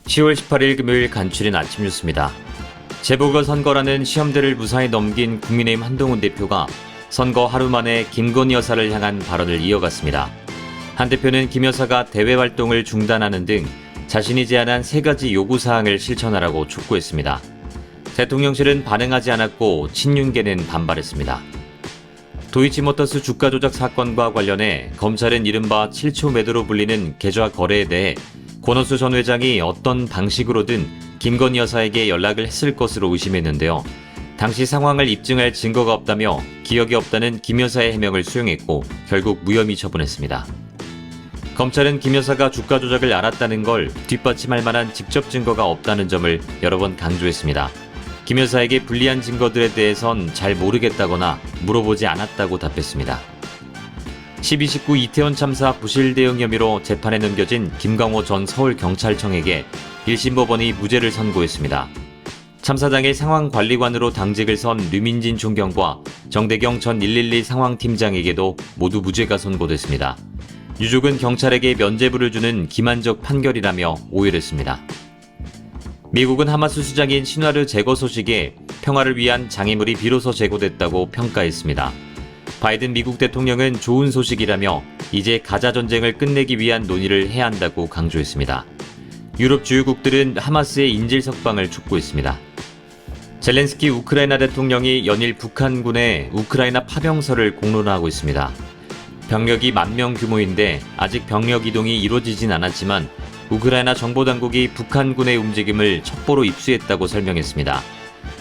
10월 18일 금요일 간추린 아침 뉴스입니다. 재보궐선거라는 시험대를 무사히 넘긴 국민의힘 한동훈 대표가 선거 하루 만에 김건희 여사를 향한 발언을 이어갔습니다. 한 대표는 김 여사가 대외 활동을 중단하는 등 자신이 제안한 3가지 요구사항을 실천하라고 촉구했습니다. 대통령실은 반응하지 않았고 친윤계는 반발했습니다. 도이치모터스 주가 조작 사건과 관련해 검찰은 이른바 7초 매도로 불리는 계좌 거래에 대해 권오수 전 회장이 어떤 방식으로든 김건희 여사에게 연락을 했을 것으로 의심했는데요. 당시 상황을 입증할 증거가 없다며 기억이 없다는 김 여사의 해명을 수용했고 결국 무혐의 처분했습니다. 검찰은 김 여사가 주가 조작을 알았다는 걸 뒷받침할 만한 직접 증거가 없다는 점을 여러 번 강조했습니다. 김 여사에게 불리한 증거들에 대해선 잘 모르겠다거나 물어보지 않았다고 답했습니다. 12.19 이태원 참사 부실 대응 혐의로 재판에 넘겨진 김광호 전 서울경찰청에게 1심 법원이 무죄를 선고했습니다. 참사 당일 상황관리관으로 당직을 선 류민진 총경과 정대경 전 112 상황팀장에게도 모두 무죄가 선고됐습니다. 유족은 경찰에게 면죄부를 주는 기만적 판결이라며 오열했습니다. 미국은 하마스 수장인 신화르 제거 소식에 평화를 위한 장애물이 비로소 제거됐다고 평가했습니다. 바이든 미국 대통령은 좋은 소식이라며 이제 가자 전쟁을 끝내기 위한 논의를 해야 한다고 강조했습니다. 유럽 주요국들은 하마스의 인질 석방을 촉구했습니다. 젤렌스키 우크라이나 대통령이 연일 북한군의 우크라이나 파병설을 공론화하고 있습니다. 병력이 10,000명 규모인데 아직 병력 이동이 이루어지진 않았지만 우크라이나 정보당국이 북한군의 움직임을 첩보로 입수했다고 설명했습니다.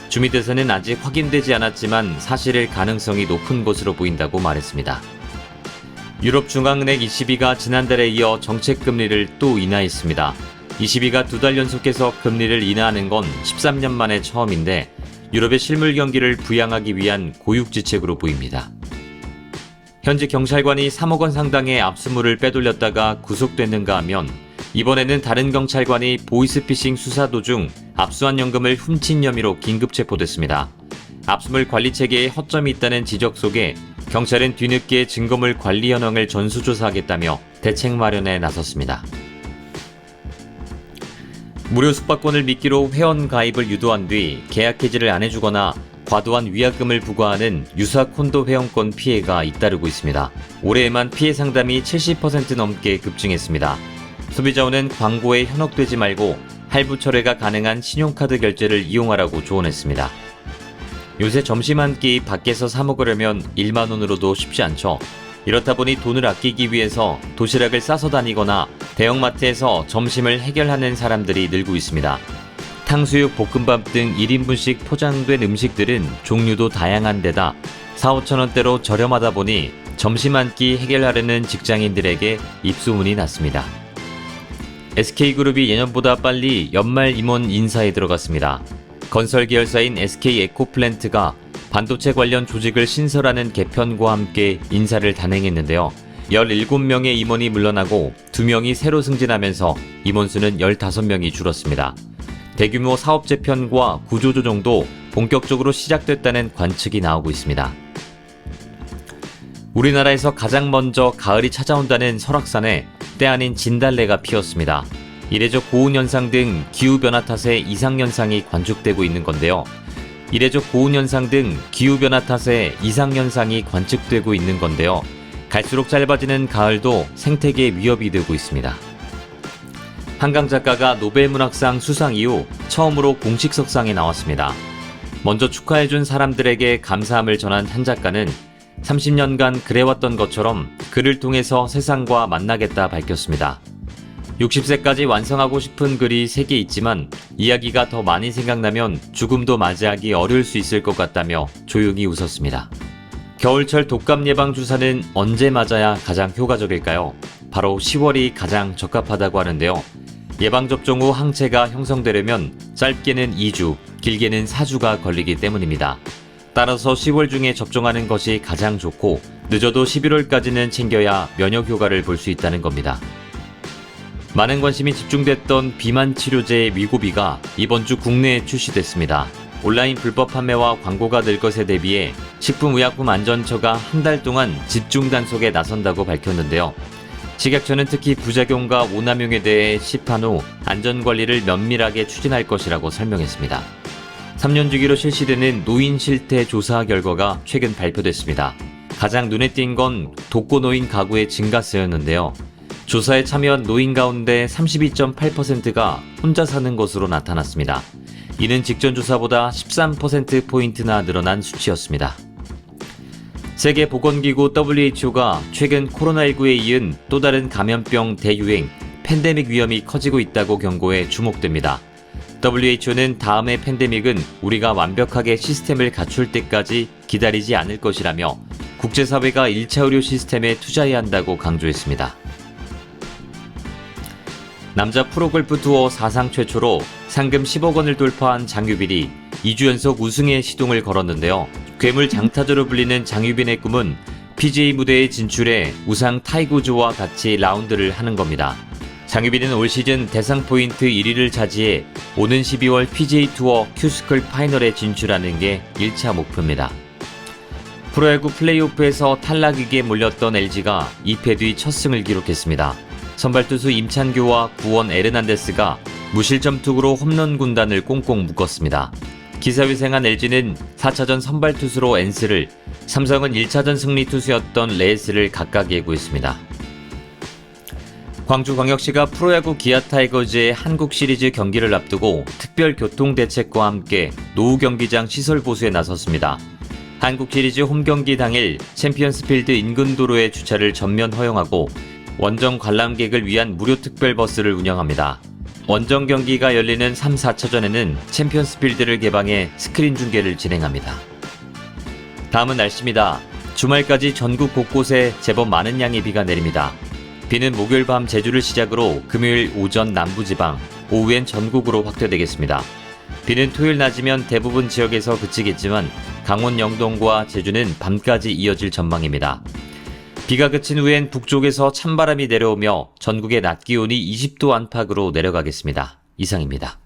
주미대사는 아직 확인되지 않았지만 사실일 가능성이 높은 것으로 보인다고 말했습니다. 유럽중앙은행 ECB가 지난달에 이어 정책금리를 또 인하했습니다. ECB가 2달 연속해서 금리를 인하하는 건 13년 만에 처음인데 유럽의 실물 경기를 부양하기 위한 고육지책으로 보입니다. 현재 경찰관이 3억 원 상당의 압수물을 빼돌렸다가 구속됐는가 하면 이번에는 다른 경찰관이 보이스피싱 수사 도중 압수한 연금을 훔친 혐의로 긴급 체포됐습니다. 압수물 관리 체계에 허점이 있다는 지적 속에 경찰은 뒤늦게 증거물 관리 현황을 전수조사하겠다며 대책 마련에 나섰습니다. 무료 숙박권을 미끼로 회원 가입을 유도한 뒤 계약 해지를 안 해주거나 과도한 위약금을 부과하는 유사 콘도 회원권 피해가 잇따르고 있습니다. 올해에만 피해 상담이 70% 넘게 급증했습니다. 소비자원은 광고에 현혹되지 말고 할부 철회가 가능한 신용카드 결제를 이용하라고 조언했습니다. 요새 점심 한 끼 밖에서 사 먹으려면 1만 원으로도 쉽지 않죠. 이렇다 보니 돈을 아끼기 위해서 도시락을 싸서 다니거나 대형마트에서 점심을 해결하는 사람들이 늘고 있습니다. 탕수육, 볶음밥 등 1인분씩 포장된 음식들은 종류도 다양한 데다 4,5천 원대로 저렴하다 보니 점심 한 끼 해결하려는 직장인들에게 입소문이 났습니다. SK그룹이 예년보다 빨리 연말 임원 인사에 들어갔습니다. 건설 계열사인 SK에코플랜트가 반도체 관련 조직을 신설하는 개편과 함께 인사를 단행했는데요. 17명의 임원이 물러나고 2명이 새로 승진하면서 임원 수는 15명이 줄었습니다. 대규모 사업 재편과 구조조정도 본격적으로 시작됐다는 관측이 나오고 있습니다. 우리나라에서 가장 먼저 가을이 찾아온다는 설악산에 때 아닌 진달래가 피었습니다. 이례적 고온현상 등 기후변화 탓에 이상현상이 관측되고 있는 건데요. 이례적 고온현상 등 기후변화 탓에 이상현상이 관측되고 있는 건데요. 갈수록 짧아지는 가을도 생태계에 위협이 되고 있습니다. 한강 작가가 노벨문학상 수상 이후 처음으로 공식 석상에 나왔습니다. 먼저 축하해준 사람들에게 감사함을 전한 한 작가는 30년간 그래왔던 것처럼 글을 통해서 세상과 만나겠다 밝혔습니다. 60세까지 완성하고 싶은 글이 3개 있지만 이야기가 더 많이 생각나면 죽음도 맞이하기 어려울 수 있을 것 같다며 조용히 웃었습니다. 겨울철 독감 예방 주사는 언제 맞아야 가장 효과적일까요? 바로 10월이 가장 적합하다고 하는데요. 예방접종 후 항체가 형성되려면 짧게는 2주, 길게는 4주가 걸리기 때문입니다. 따라서 10월 중에 접종하는 것이 가장 좋고 늦어도 11월까지는 챙겨야 면역 효과를 볼 수 있다는 겁니다. 많은 관심이 집중됐던 비만 치료제 위고비가 이번 주 국내에 출시됐습니다. 온라인 불법 판매와 광고가 늘 것에 대비해 식품의약품안전처가 한 달 동안 집중 단속에 나선다고 밝혔는데요. 식약처는 특히 부작용과 오남용에 대해 시판 후 안전관리를 면밀하게 추진할 것이라고 설명했습니다. 3년 주기로 실시되는 노인 실태 조사 결과가 최근 발표됐습니다. 가장 눈에 띈 건 독거노인 가구의 증가세였는데요. 조사에 참여한 노인 가운데 32.8%가 혼자 사는 것으로 나타났습니다. 이는 직전 조사보다 13%포인트나 늘어난 수치였습니다. 세계보건기구 WHO가 최근 코로나19에 이은 또 다른 감염병 대유행, 팬데믹 위험이 커지고 있다고 경고해 주목됩니다. WHO는 다음의 팬데믹은 우리가 완벽하게 시스템을 갖출 때까지 기다리지 않을 것이라며 국제사회가 1차 의료 시스템에 투자해야 한다고 강조했습니다. 남자 프로골프 투어 사상 최초로 상금 10억 원을 돌파한 장유빈이 2주 연속 우승에 시동을 걸었는데요. 괴물 장타조로 불리는 장유빈의 꿈은 PGA 무대에 진출해 우상 타이거즈와 같이 라운드를 하는 겁니다. 장유빈은 올 시즌 대상 포인트 1위를 차지해 오는 12월 PGA 투어 큐스클 파이널에 진출하는 게 1차 목표입니다. 프로야구 플레이오프에서 탈락 위기에 몰렸던 LG가 2패 뒤 첫 승을 기록했습니다. 선발 투수 임찬교와 구원 에르난데스가 무실점 투구로 홈런 군단을 꽁꽁 묶었습니다. 기사회생한 LG는 4차전 선발 투수로 엔스를, 삼성은 1차전 승리 투수였던 레이스를 각각 예고했습니다. 광주광역시가 프로야구 기아 타이거즈의 한국 시리즈 경기를 앞두고 특별 교통 대책과 함께 노후 경기장 시설 보수에 나섰습니다. 한국 시리즈 홈경기 당일 챔피언스필드 인근 도로의 주차를 전면 허용하고 원정 관람객을 위한 무료 특별버스를 운영합니다. 원정 경기가 열리는 3, 4차전에는 챔피언스필드를 개방해 스크린 중계를 진행합니다. 다음은 날씨입니다. 주말까지 전국 곳곳에 제법 많은 양의 비가 내립니다. 비는 목요일 밤 제주를 시작으로 금요일 오전 남부지방, 오후엔 전국으로 확대되겠습니다. 비는 토요일 낮이면 대부분 지역에서 그치겠지만 강원 영동과 제주는 밤까지 이어질 전망입니다. 비가 그친 후엔 북쪽에서 찬바람이 내려오며 전국의 낮 기온이 20도 안팎으로 내려가겠습니다. 이상입니다.